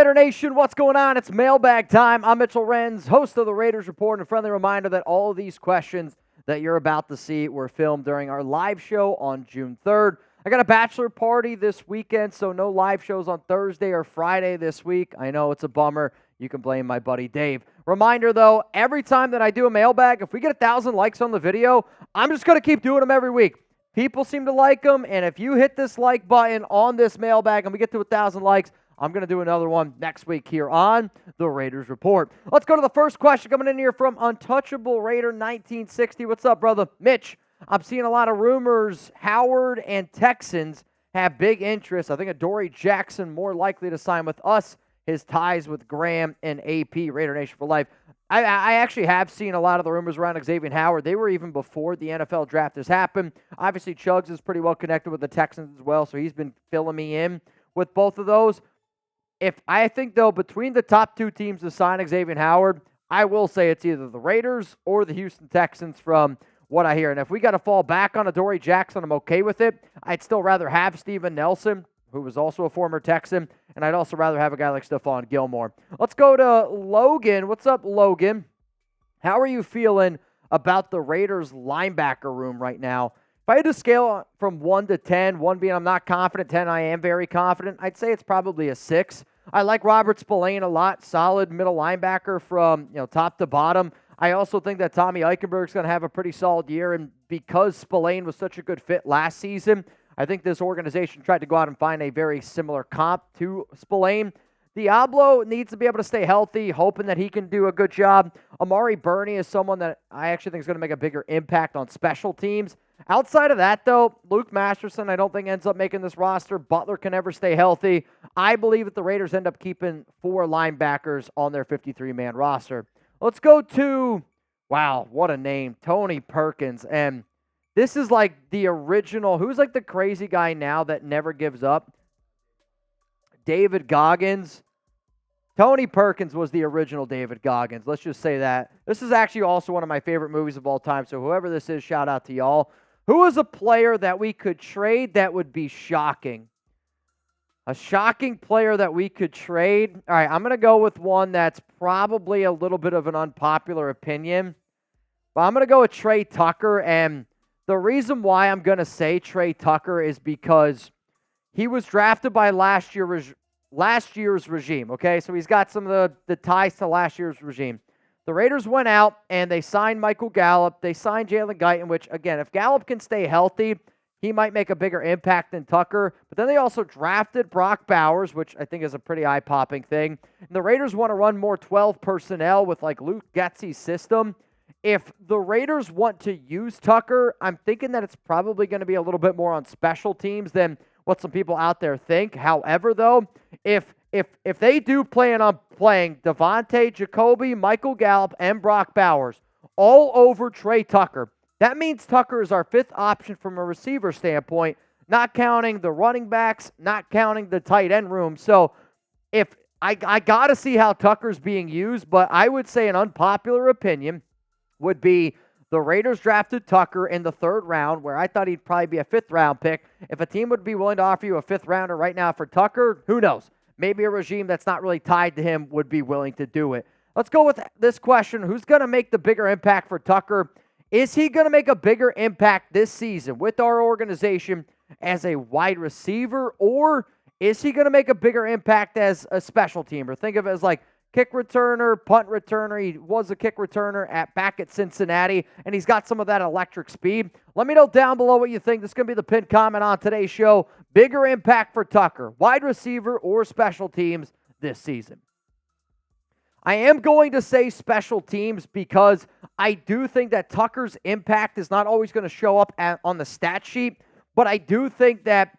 Raider Nation, what's going on? It's mailbag time. I'm Mitchell Renz, host of the Raiders Report, and a friendly reminder that all of these questions that you're about to see were filmed during our live show on June 3rd. I got a bachelor party this weekend, so no live shows on Thursday or Friday this week. I know it's a bummer. You can blame my buddy Dave. Reminder, though, every time that I do a mailbag, if we get 1,000 likes on the video, I'm just going to keep doing them every week. People seem to like them, and if you hit this like button on this mailbag and we get to 1,000 likes, I'm going to do another one next week here on the Raiders Report. Let's go to the first question coming in here from Untouchable Raider 1960. What's up, brother? Mitch, I'm seeing a lot of rumors Howard and Texans have big interest. I think Adoree Jackson more likely to sign with us. His ties with Graham and AP, Raider Nation for life. I actually have seen a lot of the rumors around Xavier Howard. They were even before the NFL draft has happened. Obviously, Chugs is pretty well connected with the Texans as well, so he's been filling me in with both of those. I think, though, between the top two teams to sign Xavier Howard, I will say it's either the Raiders or the Houston Texans from what I hear. And if we got to fall back on Adoree Jackson, I'm okay with it. I'd still rather have Steven Nelson, who was also a former Texan, and I'd also rather have a guy like Stephon Gilmore. Let's go to Logan. What's up, Logan? How are you feeling about the Raiders linebacker room right now? If I had to scale from 1 to 10, 1 being I'm not confident, 10 I am very confident, I'd say it's probably a 6. I like Robert Spillane a lot, solid middle linebacker from top to bottom. I also think that Tommy Eichenberg's going to have a pretty solid year, and because Spillane was such a good fit last season, I think this organization tried to go out and find a very similar comp to Spillane. Diablo needs to be able to stay healthy, hoping that he can do a good job. Amari Burney is someone that I actually think is going to make a bigger impact on special teams. Outside of that, though, Luke Masterson, I don't think ends up making this roster. Butler can never stay healthy. I believe that the Raiders end up keeping 4 linebackers on their 53-man roster. Let's go to, wow, what a name, Tony Perkins. And this is like the original, who's like the crazy guy now that never gives up? David Goggins. Tony Perkins was the original David Goggins. Let's just say that. This is actually also one of my favorite movies of all time, so whoever this is, shout out to y'all. Who is a player that we could trade that would be shocking? A shocking player that we could trade? All right, I'm going to go with one that's probably a little bit of an unpopular opinion. But I'm going to go with Tre Tucker, and the reason why I'm going to say Tre Tucker is because he was drafted by last year's regime, okay? So he's got some of the ties to last year's regime. The Raiders went out and they signed Michael Gallup. They signed Jalen Guyton, which, again, if Gallup can stay healthy, he might make a bigger impact than Tucker. But then they also drafted Brock Bowers, which I think is a pretty eye-popping thing. And the Raiders want to run more 12 personnel with, like, Luke Getsy's system. If the Raiders want to use Tucker, I'm thinking that it's probably going to be a little bit more on special teams than what some people out there think. However, though, if they do plan on playing Devontae, Jacoby, Michael Gallup, and Brock Bowers all over Tre Tucker, that means Tucker is our 5th option from a receiver standpoint, not counting the running backs, not counting the tight end room. So if I got to see how Tucker's being used, but I would say an unpopular opinion would be the Raiders drafted Tucker in the 3rd round, where I thought he'd probably be a 5th-round pick. If a team would be willing to offer you a 5th-rounder right now for Tucker, who knows? Maybe a regime that's not really tied to him would be willing to do it. Let's go with this question. Who's going to make the bigger impact for Tucker? Is he going to make a bigger impact this season with our organization as a wide receiver, or is he going to make a bigger impact as a special teamer? Think of it as like kick returner, punt returner. He was a kick returner back at Cincinnati, and he's got some of that electric speed. Let me know down below what you think. This is going to be the pinned comment on today's show. Bigger impact for Tucker, wide receiver or special teams this season? I am going to say special teams because I do think that Tucker's impact is not always going to show up on the stat sheet, but I do think that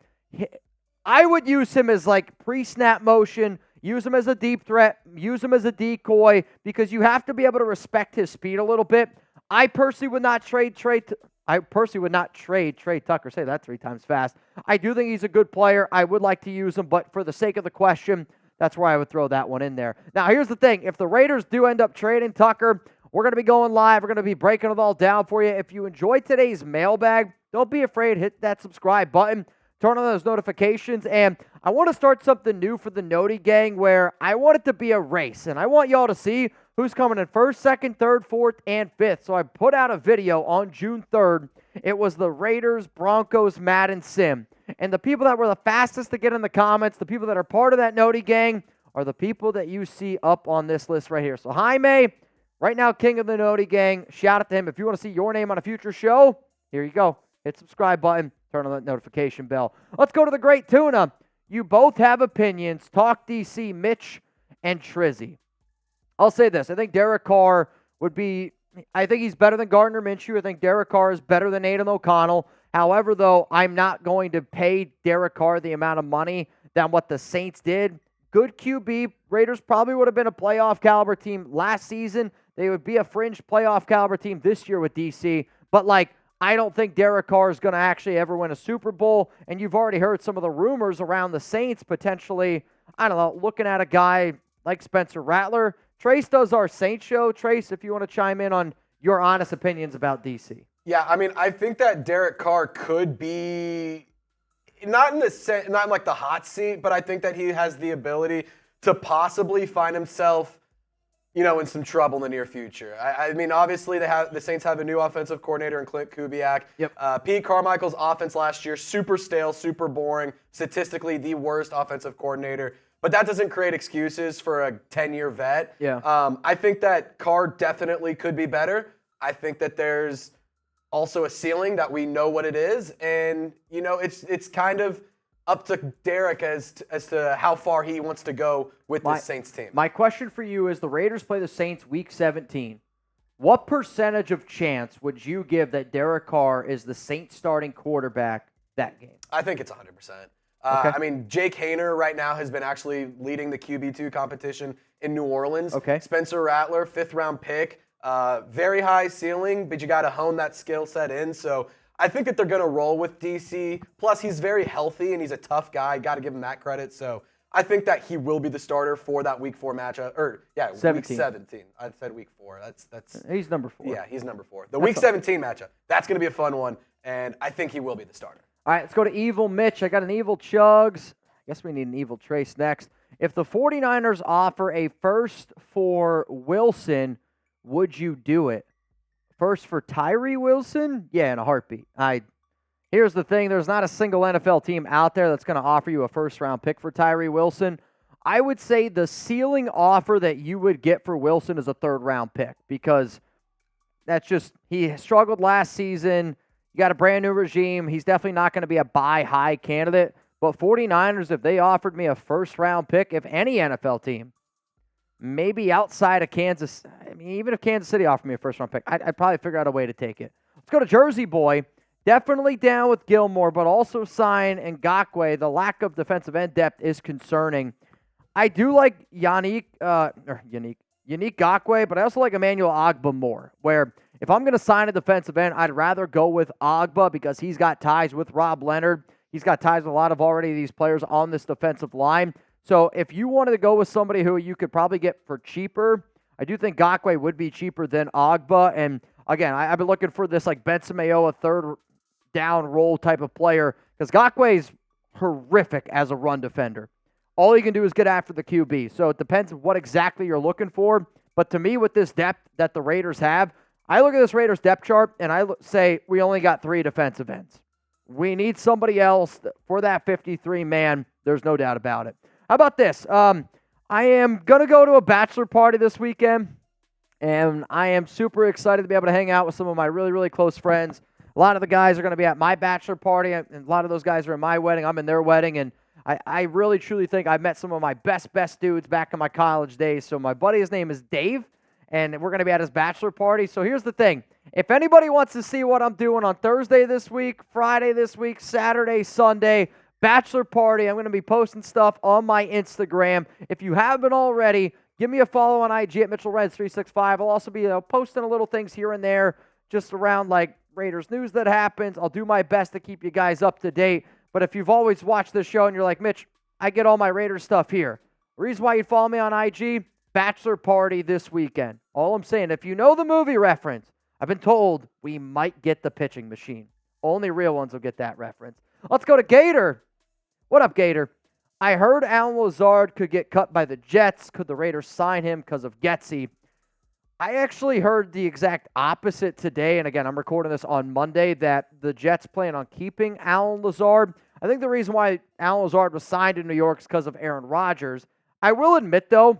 I would use him as like pre-snap motion, use him as a deep threat, use him as a decoy, because you have to be able to respect his speed a little bit. I personally would not trade Tre Tucker. Say that 3 times fast. I do think he's a good player. I would like to use him, but for the sake of the question, that's where I would throw that one in there. Now, here's the thing. If the Raiders do end up trading Tucker, we're going to be going live. We're going to be breaking it all down for you. If you enjoyed today's mailbag, don't be afraid. Hit that subscribe button. turn on those notifications. And I want to start something new for the Noti gang where I want it to be a race. And I want y'all to see who's coming in first, second, third, fourth, and fifth. So I put out a video on June 3rd. It was the Raiders, Broncos, Madden Sim. And the people that were the fastest to get in the comments, the people that are part of that Noti gang, are the people that you see up on this list right here. So Jaime, right now, king of the Noti gang. Shout out to him. If you want to see your name on a future show, here you go. Hit subscribe button. Turn on that notification bell. Let's go to the Great Tuna. You both have opinions. Talk DC, Mitch, and Trizzy. I'll say this. I think Derek Carr would be, I think he's better than Gardner Minshew. I think Derek Carr is better than Aidan O'Connell. However, though, I'm not going to pay Derek Carr the amount of money than what the Saints did. Good QB. Raiders probably would have been a playoff caliber team last season. They would be a fringe playoff caliber team this year with DC. But, I don't think Derek Carr is going to actually ever win a Super Bowl. And you've already heard some of the rumors around the Saints potentially, I don't know, looking at a guy like Spencer Rattler. Trace does our Saints show. Trace, if you want to chime in on your honest opinions about DC. Yeah, I think that Derek Carr could be not in the hot seat, but I think that he has the ability to possibly find himself, in some trouble in the near future. Obviously the Saints have a new offensive coordinator in Clint Kubiak. Yep. Pete Carmichael's offense last year, super stale, super boring, statistically the worst offensive coordinator. But that doesn't create excuses for a 10-year vet. Yeah. I think that Carr definitely could be better. I think that there's also a ceiling that we know what it is, and it's kind of up to Derek as to how far he wants to go with this Saints team. My question for you is: the Raiders play the Saints Week 17. What percentage of chance would you give that Derek Carr is the Saints starting quarterback that game? I think it's 100%. Okay. Jake Haener right now has been actually leading the QB2 competition in New Orleans. Okay. Spencer Rattler, 5th-round pick. Very high ceiling, but you got to hone that skill set in. So I think that they're going to roll with DC. Plus, he's very healthy, and he's a tough guy. Got to give him that credit. So I think that he will be the starter for that Week 4 matchup. 17. Week 17. I said Week 4. That's He's number 4. Yeah, he's number 4. The Week 17 matchup. That's going to be a fun one, and I think he will be the starter. All right, let's go to Evil Mitch. I got an Evil Chugs. I guess we need an Evil Trace next. If the 49ers offer a first for Wilson, would you do it? First for Tyree Wilson? Yeah, in a heartbeat. Here's the thing. There's not a single NFL team out there that's going to offer you a first-round pick for Tyree Wilson. I would say the ceiling offer that you would get for Wilson is a third-round pick because that's just – he struggled last season. You got a brand-new regime. He's definitely not going to be a buy-high candidate. But 49ers, if they offered me a first-round pick, if any NFL team, maybe outside of Kansas, even if Kansas City offered me a first-round pick, I'd probably figure out a way to take it. Let's go to Jersey Boy. Definitely down with Gilmore, but also sign Ngakoue. The lack of defensive end depth is concerning. I do like Yannick Ngakoue, but I also like Emmanuel Ogbah more, where if I'm going to sign a defensive end, I'd rather go with Ogbah because he's got ties with Rob Leonard. He's got ties with a lot of already these players on this defensive line. So if you wanted to go with somebody who you could probably get for cheaper, I do think Ngakoue would be cheaper than Ogbah. And again, I've been looking for this like Benson Mayowa third down role type of player because Ngakoue's horrific as a run defender. All he can do is get after the QB. So it depends what exactly you're looking for. But to me, with this depth that the Raiders have, I look at this Raiders depth chart and I say we only got 3 defensive ends. We need somebody else for that 53-man. There's no doubt about it. How about this? I am going to go to a bachelor party this weekend, and I am super excited to be able to hang out with some of my really, really close friends. A lot of the guys are going to be at my bachelor party, and a lot of those guys are in my wedding. I'm in their wedding, and I really, truly think I've met some of my best dudes back in my college days. So my buddy, his name is Dave, and we're going to be at his bachelor party. So here's the thing. If anybody wants to see what I'm doing on Thursday this week, Friday this week, Saturday, Sunday, bachelor party, I'm going to be posting stuff on my Instagram. If you haven't already, give me a follow on IG at Mitchell Renz 365. I'll also be posting a little things here and there just around like Raiders news that happens. I'll do my best to keep you guys up to date. But if you've always watched this show and you're like, Mitch, I get all my Raiders stuff here. The reason why you follow me on IG, bachelor party this weekend. All I'm saying, if you know the movie reference, I've been told we might get the pitching machine. Only real ones will get that reference. Let's go to Gator. What up, Gator? I heard Allen Lazard could get cut by the Jets. Could the Raiders sign him because of Getsy? I actually heard the exact opposite today, and again, I'm recording this on Monday, that the Jets plan on keeping Allen Lazard. I think the reason why Allen Lazard was signed in New York is because of Aaron Rodgers. I will admit, though,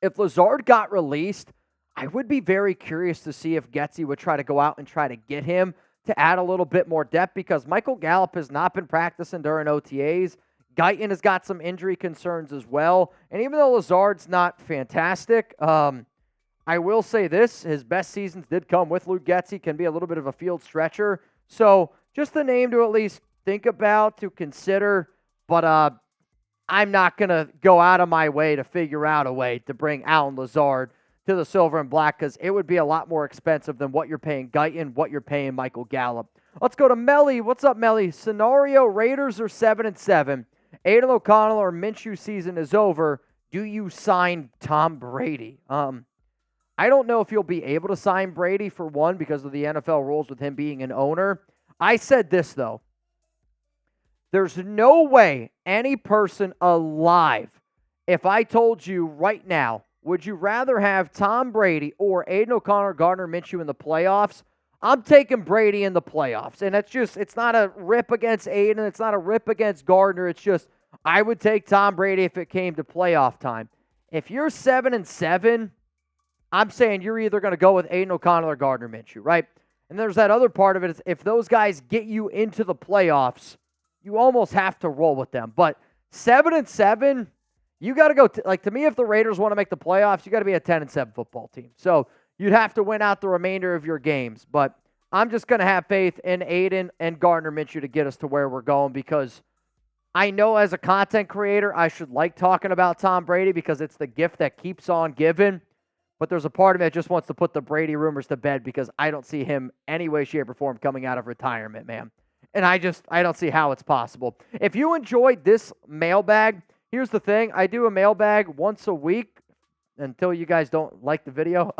if Lazard got released, I would be very curious to see if Getsy would try to go out and try to get him to add a little bit more depth, because Michael Gallup has not been practicing during OTAs. Guyton has got some injury concerns as well, and even though Lazard's not fantastic, I will say this, his best seasons did come with Luke Getsy, can be a little bit of a field stretcher. So just a name to at least think about, to consider, but I'm not going to go out of my way to figure out a way to bring Allen Lazard to the silver and black, because it would be a lot more expensive than what you're paying Guyton, what you're paying Michael Gallup. Let's go to Melly. What's up, Melly? Scenario, Raiders are 7-7. Aidan O'Connell or Minshew season is over. Do you sign Tom Brady? I don't know if you'll be able to sign Brady, for one, because of the NFL rules with him being an owner. I said this, though. There's no way any person alive, if I told you right now, would you rather have Tom Brady or Aidan O'Connell, Gardner Minshew in the playoffs? I'm taking Brady in the playoffs. And it's not a rip against Aidan. It's not a rip against Gardner. It's just, I would take Tom Brady if it came to playoff time. If you're 7-7, I'm saying you're either going to go with Aidan O'Connell or Gardner Minshew, right? And there's that other part of it, is if those guys get you into the playoffs, you almost have to roll with them. But 7-7, you got to go, to me, if the Raiders want to make the playoffs, you got to be a 10-7 football team. So you'd have to win out the remainder of your games. But I'm just going to have faith in Aidan and Gardner Minshew to get us to where we're going, because I know as a content creator, I should like talking about Tom Brady because it's the gift that keeps on giving. But there's a part of me that just wants to put the Brady rumors to bed, because I don't see him any way, shape, or form coming out of retirement, man. And I don't see how it's possible. If you enjoyed this mailbag, here's the thing. I do a mailbag once a week until you guys don't like the video.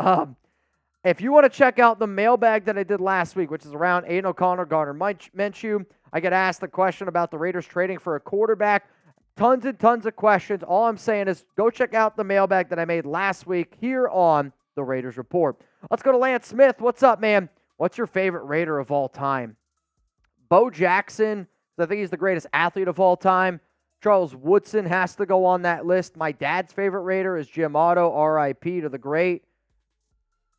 If you want to check out the mailbag that I did last week, which is around Aidan O'Connell, Gardner Minshew, I get asked the question about the Raiders trading for a quarterback. Tons and tons of questions. All I'm saying is go check out the mailbag that I made last week here on the Raiders Report. Let's go to Lance Smith. What's up, man? What's your favorite Raider of all time? Bo Jackson, I think he's the greatest athlete of all time. Charles Woodson has to go on that list. My dad's favorite Raider is Jim Otto, R.I.P. to the great.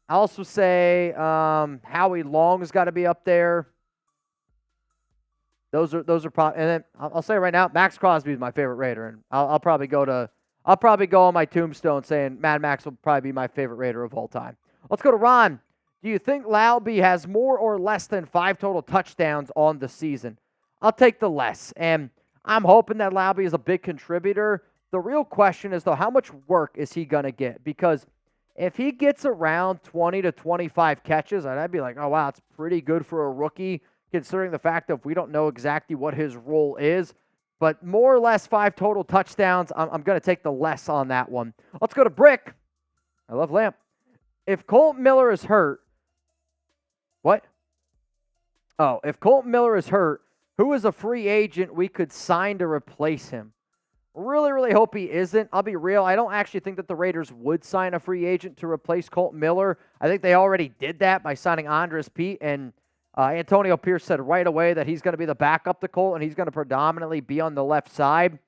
I also say Howie Long's got to be up there. Those are probably, and then I'll say right now, Max Crosby is my favorite Raider, and I'll probably go on my tombstone saying Mad Max will probably be my favorite Raider of all time. Let's go to Ron. Do you think Laube has more or less than 5 total touchdowns on the season? I'll take the less, and I'm hoping that Laube is a big contributor. The real question is, though, how much work is he going to get? Because if he gets around 20 to 25 catches, I'd be like, oh, wow, it's pretty good for a rookie, considering the fact that we don't know exactly what his role is. But more or less 5 total touchdowns, I'm going to take the less on that one. Let's go to Brick. I love Lamp. If Kolton Miller is hurt, what? Oh, if Kolton Miller is hurt, who is a free agent we could sign to replace him? Really, really hope he isn't. I'll be real. I don't actually think that the Raiders would sign a free agent to replace Kolton Miller. I think they already did that by signing Andres Pete, and Antonio Pierce said right away that he's going to be the backup to Colt, and he's going to predominantly be on the left side.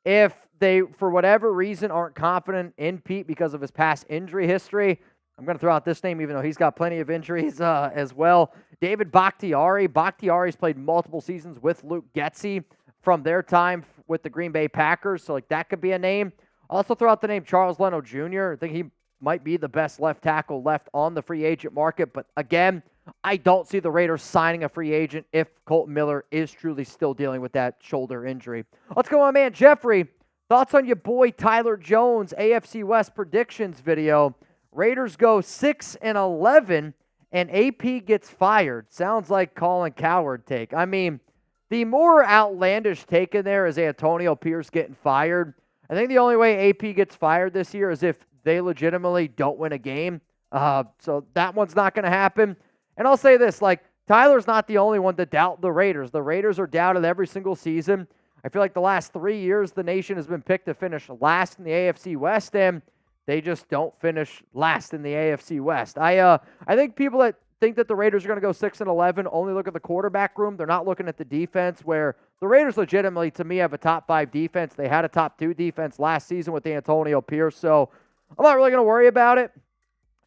If they, for whatever reason, aren't confident in Pete because of his past injury history, I'm going to throw out this name, even though he's got plenty of injuries as well. David Bakhtiari. Bakhtiari's played multiple seasons with Luke Getsy from their time with the Green Bay Packers, so that could be a name. I'll also throw out the name Charles Leno Jr. I think he might be the best left tackle left on the free agent market, but again, I don't see the Raiders signing a free agent if Kolton Miller is truly still dealing with that shoulder injury. Let's go on, man. Jeffrey, thoughts on your boy Tyler Jones' AFC West predictions video. Raiders go 6-11, and AP gets fired. Sounds like Colin Cowherd take. I mean, the more outlandish take in there is Antonio Pierce getting fired. I think the only way AP gets fired this year is if they legitimately don't win a game. So that one's not going to happen. And I'll say this, Tyler's not the only one to doubt the Raiders. The Raiders are doubted every single season. I feel like the last 3 years, the nation has been picked to finish last in the AFC West, and they just don't finish last in the AFC West. I think people that think that the Raiders are going to go 6-11 only look at the quarterback room. They're not looking at the defense, where the Raiders legitimately, to me, have a top 5 defense. They had a top 2 defense last season with Antonio Pierce, so I'm not really going to worry about it.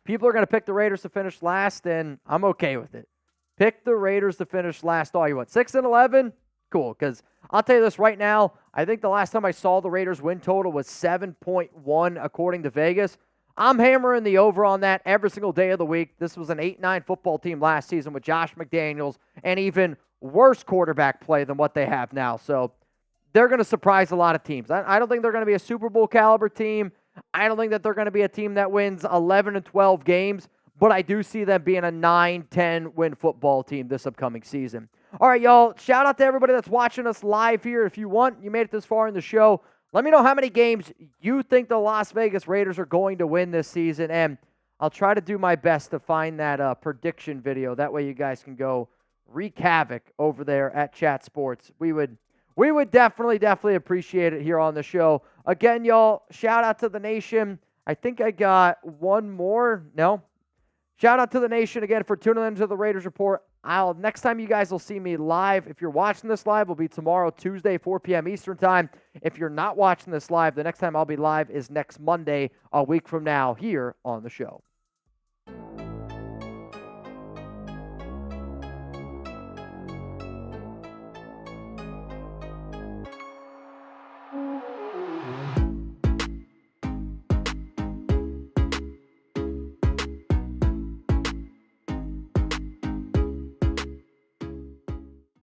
People are going to pick the Raiders to finish last, and I'm okay with it. Pick the Raiders to finish last all you want. 6-11, cool, because I'll tell you this right now, I think the last time I saw the Raiders win total was 7.1 according to Vegas. I'm hammering the over on that every single day of the week. This was an 8-9 football team last season with Josh McDaniels and even worse quarterback play than what they have now. So they're going to surprise a lot of teams. I don't think they're going to be a Super Bowl caliber team. I don't think that they're going to be a team that wins 11 and 12 games, but I do see them being a 9-10 win football team this upcoming season. All right, y'all, shout out to everybody that's watching us live here. If you want, you made it this far in the show, let me know how many games you think the Las Vegas Raiders are going to win this season, and I'll try to do my best to find that prediction video. That way you guys can go wreak havoc over there at Chat Sports. We would definitely appreciate it here on the show. Again, y'all, shout out to the nation. I think I got one more. No? Shout out to the nation again for tuning into the Raiders Report. Next time you guys will see me live, if you're watching this live, will be tomorrow, Tuesday, 4 p.m. Eastern Time. If you're not watching this live, the next time I'll be live is next Monday, a week from now, here on the show.